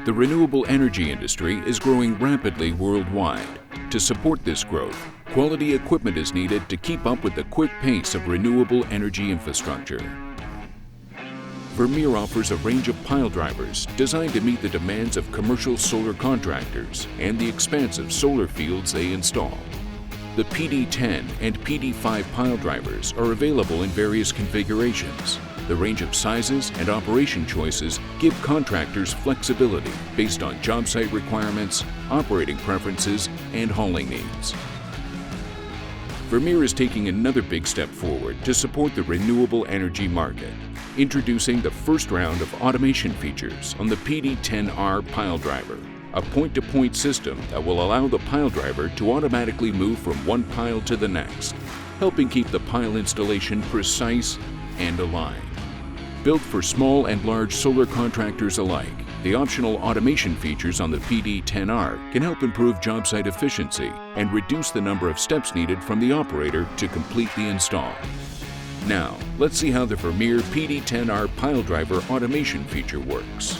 The renewable energy industry is growing rapidly worldwide. To support this growth, quality equipment is needed to keep up with the quick pace of renewable energy infrastructure. Vermeer offers a range of pile drivers designed to meet the demands of commercial solar contractors and the expansive solar fields they install. The PD10 and PD5 pile drivers are available in various configurations. The range of sizes and operation choices give contractors flexibility based on job site requirements, operating preferences, and hauling needs. Vermeer is taking another big step forward to support the renewable energy market, introducing the first round of automation features on the PD10R pile driver, a point-to-point system that will allow the pile driver to automatically move from one pile to the next, helping keep the pile installation precise and aligned. Built for small and large solar contractors alike, the optional automation features on the PD10R can help improve job site efficiency and reduce the number of steps needed from the operator to complete the install. Now, let's see how the Vermeer PD10R pile driver automation feature works.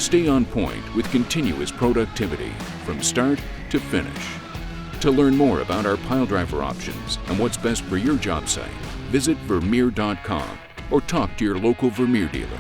Stay on point with continuous productivity from start to finish. To learn more about our pile driver options and what's best for your job site, visit Vermeer.com or talk to your local Vermeer dealer.